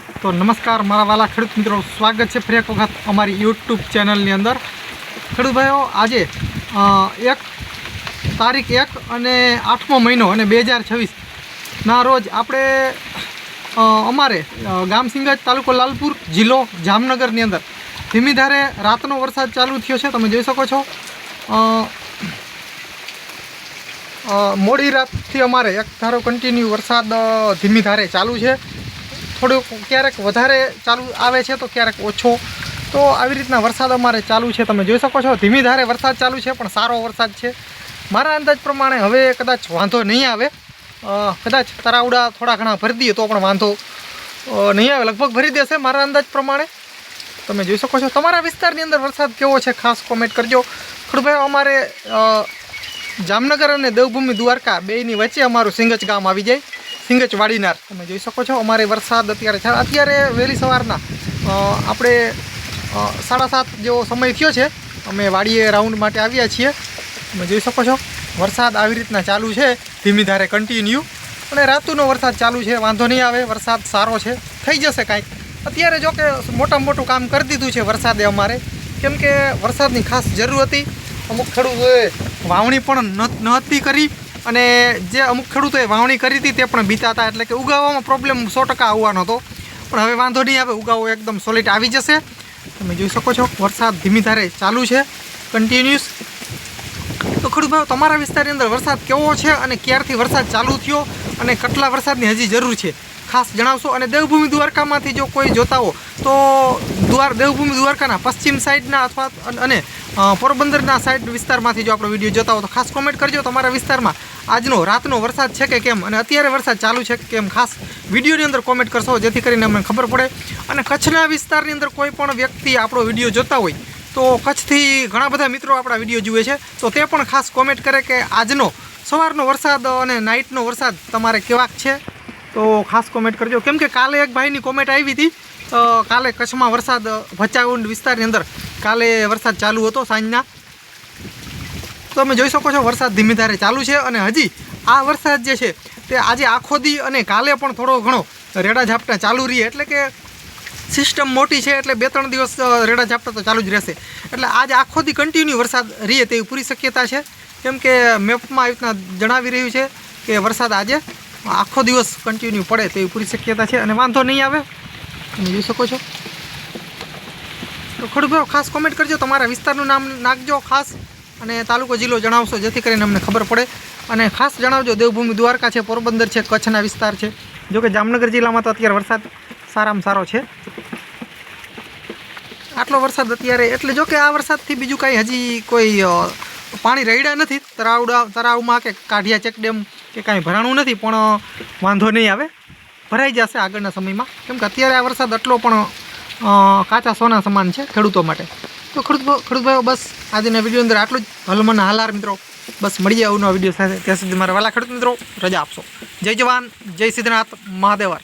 तो नमस्कार मारा वाला खेडूत मित्रों, स्वागत है फरी एक वखत अमारी यूट्यूब चेनल अंदर। खेडूत भाईओ, आज 1 तारीख 1 અને 8મો મહિનો અને 2026 ના રોજ આપણે અમારે ગામ સિંગજ, તાલુકો લાલપુર, જિલ્લો જામનગરની અંદર ધીમી ધારે રાતનો વરસાદ ચાલુ થયો છે। તમે જોઈ શકો છો મોડી રાતથી અમારે એક ધારો કન્ટિન્યુ વરસાદ ધીમી ધારે ચાલુ છે। થોડુંક ક્યારેક વધારે ચાલુ આવે છે તો ક્યારેક ઓછો, તો આવી રીતના વરસાદ અમારે ચાલુ છે। તમે જોઈ શકો છો ધીમી ધારે વરસાદ ચાલુ છે, પણ સારો વરસાદ છે। મારા અંદાજ પ્રમાણે હવે કદાચ વાંધો નહીં આવે, કદાચ તરાવડા થોડા ઘણા ભરી દઈએ તો પણ વાંધો નહીં આવે, લગભગ ભરી દેશે મારા અંદાજ પ્રમાણે। તમે જોઈ શકો છો તમારા વિસ્તારની અંદર વરસાદ કેવો છે ખાસ કોમેન્ટ કરજો। ખડભાઈ, અમારે જામનગર અને દેવભૂમિ દ્વારકા બેયની વચ્ચે અમારું સિંગજ ગામ આવી જાય, સિંગજ વાડીનાર। તમે જોઈ શકો છો અમારે વરસાદ અત્યારે વહેલી સવારના આપણે 7:30 જેવો સમય થયો છે। અમે વાડીએ રાઉન્ડ માટે આવ્યા છીએ। તમે જોઈ શકો છો વરસાદ આવી રીતના ચાલુ છે ધીમી ધારે કન્ટિન્યુ, અને રાતુનો વરસાદ ચાલુ છે, વાંધો નહીં આવે, વરસાદ સારો છે, થઈ જશે કાંઈક। અત્યારે જો કે મોટું કામ કરી દીધું છે વરસાદે અમારે, કેમ કે વરસાદની ખાસ જરૂર હતી। અમુક ખેડૂતોએ વાવણી પણ નહોતી કરી, અને જે અમુક ખેડૂતોએ વાવણી કરી હતી તે પણ બીતા હતા, એટલે કે ઉગાવવામાં પ્રોબ્લેમ 100% આવવાનો હતો, પણ હવે વાંધો નહીં આવે, ઉગાવો એકદમ સોલિડ આવી જશે। તમે જોઈ શકો છો વરસાદ ધીમી ધારે ચાલુ છે કન્ટિન્યુઅસ। તો ખેડૂતો, તમારા વિસ્તારની અંદર વરસાદ કેવો છે અને ક્યારથી વરસાદ ચાલુ થયો અને કેટલા વરસાદની હજી જરૂર છે ખાસ જણાવશો। અને દેવભૂમિ દ્વારકામાંથી જો કોઈ જોતા હો તો દેવભૂમિ દ્વારકાના પશ્ચિમ સાઈડના અથવા અને પોરબંદરના સાઈડ વિસ્તારમાંથી જો આપણો વિડીયો જોતા હો તો ખાસ કોમેન્ટ કરજો તમારા વિસ્તારમાં આજનો રાતનો વરસાદ છે કે કેમ, અને અત્યારે વરસાદ ચાલુ છે કે કેમ, ખાસ વિડીયોની અંદર કોમેન્ટ કરશો, જેથી કરીને અમને ખબર પડે। અને કચ્છના વિસ્તારની અંદર કોઈ પણ વ્યક્તિ આપણો વિડીયો જોતા હોય તો કચ્છથી ઘણા બધા મિત્રો આપણા વિડીયો જુએ છે, તો તે પણ ખાસ કોમેન્ટ કરે કે આજનો સવારનો વરસાદ અને નાઇટનો વરસાદ તમારે કેવાક છે, તો ખાસ કોમેન્ટ કરજો। કેમ કે કાલે એક ભાઈની કોમેન્ટ આવી હતી, કાલે કચ્છમાં વરસાદ ભચાઉ વિસ્તારની અંદર કાલે વરસાદ ચાલુ હતો સાંજના। તો તમે જોઈ શકો છો વરસાદ ધીમી ધારે ચાલુ છે, અને હજી આ વરસાદ જે છે તે આજે આખો દી અને કાલે પણ થોડો ઘણો રેડા ઝાપટા ચાલુ રહીએ, એટલે કે સિસ્ટમ મોટી છે એટલે 2-3 દિવસ રેડા ઝાપટા તો ચાલુ જ રહેશે। એટલે આજે આખો દી કન્ટિન્યુ વરસાદ રહે તેવી પૂરી શક્યતા છે, કેમ કે મેપમાં આવી રીતના જણાવી રહ્યું છે કે વરસાદ આજે આખો દિવસ કન્ટિન્યુ પડે તેવી પૂરી શક્યતા છે, અને વાંધો નહીં આવે। તમે જોઈ શકો છો। તો ખેડૂતો ખાસ કોમેન્ટ કરજો, તમારા વિસ્તારનું નામ નાખજો ખાસ, અને તાલુકો જિલ્લો જણાવશો, જેથી કરીને અમને ખબર પડે। અને ખાસ જણાવજો દેવભૂમિ દ્વારકા છે, પોરબંદર છે, કચ્છના વિસ્તાર છે। જોકે જામનગર જિલ્લામાં તો અત્યારે વરસાદ સારામાં સારો છે, આટલો વરસાદ અત્યારે, એટલે જો કે આ વરસાદથી બીજું કાંઈ હજી કોઈ પાણી રેડ્યા નથી તળાવમાં કે કાઢિયા ચેકડેમ કે કાંઈ ભરાણું નથી, પણ વાંધો નહીં આવે, ભરાઈ જશે આગળના સમયમાં, કેમ કે અત્યારે આ વરસાદ એટલો પણ કાચા સોના સમાન છે ખેડૂતો માટે। તો ખેડૂત ભાઈઓ, બસ આજના વિડીયો અંદર આટલું જ, હલમન હાલાર મિત્રો, બસ મળીએ આવનો વિડીયો સાથે, ત્યાં સુધી મારા વાલા ખેડૂત મિત્રો રજા આપશો। જય જવાન, જય સિદ્ધનાથ મહાદેવર।